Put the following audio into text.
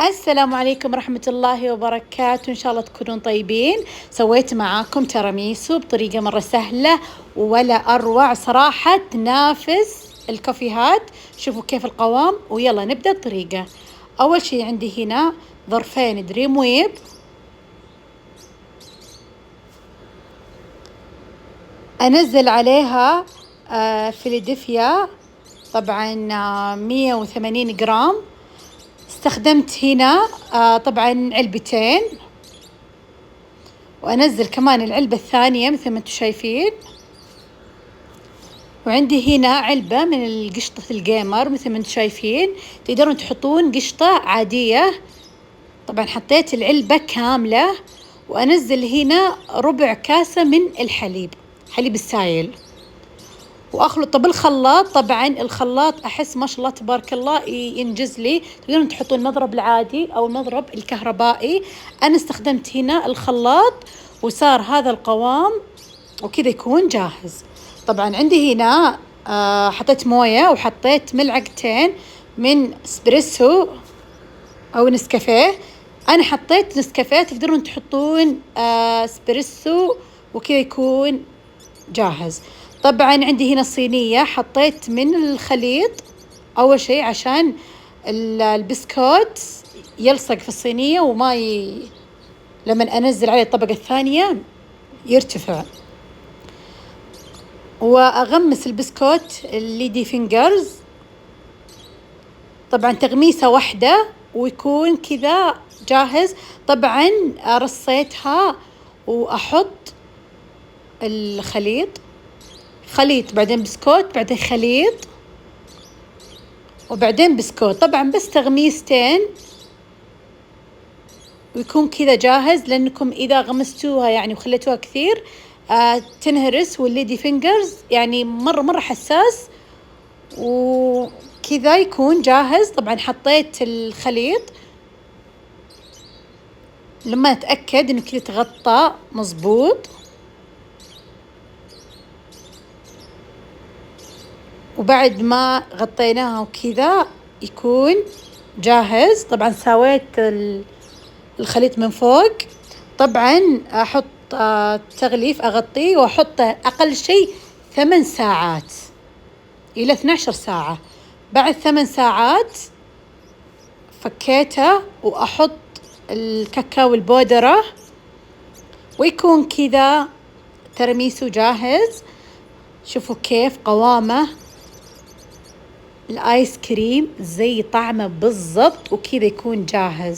السلام عليكم ورحمة الله وبركاته. إن شاء الله تكونون طيبين. سويت معاكم تراميسو بطريقة مرة سهلة ولا أروع صراحة، تنافس الكافيهات. شوفوا كيف القوام، ويلا نبدأ الطريقة. أول شي عندي هنا ظرفين دريم ويب، أنزل عليها فيلادلفيا طبعا 180 جرام. استخدمت هنا طبعا علبتين، وأنزل كمان العلبة الثانية مثل ما انتم شايفين. وعندي هنا علبة من قشطة الجيمر مثل ما انتم شايفين، تقدرون تحطون قشطة عادية. طبعا حطيت العلبة كاملة، وأنزل هنا ربع كاسة من الحليب، حليب السايل، واخلطه بالخلاط. طبعا الخلاط احس ما شاء الله تبارك الله ينجز لي، تقدرون تحطون المضرب العادي او المضرب الكهربائي. انا استخدمت هنا الخلاط وصار هذا القوام، وكذا يكون جاهز. طبعا عندي هنا حطيت موية وحطيت ملعقتين من اسبريسو او نسكافيه. انا حطيت نسكافيه، تقدرون تحطون اسبريسو وكذا يكون جاهز. طبعا عندي هنا صينية، حطيت من الخليط أول شيء عشان البسكوت يلصق في الصينية لما أنزل عليه الطبقة الثانية يرتفع. وأغمس البسكوت الليدي فينجرز، طبعا تغميسة واحدة ويكون كذا جاهز. طبعا رصيتها وأحط الخليط، خليط بعدين بسكوت بعدين خليط وبعدين بسكوت. طبعا بس تغميستين ويكون كذا جاهز، لأنكم إذا غمستوها يعني وخليتوها كثير تنهرس، والليدي فينجرز يعني مرة حساس، وكذا يكون جاهز. طبعا حطيت الخليط لما أتأكد إنه كذا تغطى مظبوط، وبعد ما غطيناها وكذا يكون جاهز. طبعا سويت الخليط من فوق. طبعا أحط تغليف أغطيه وأحطه أقل شيء 8 ساعات إلى 12 ساعة. بعد 8 ساعات فكيته وأحط الكاكاو البودرة، ويكون كذا ترميسو جاهز. شوفوا كيف قوامه، الآيس كريم زي طعمه بالضبط، وكذا يكون جاهز.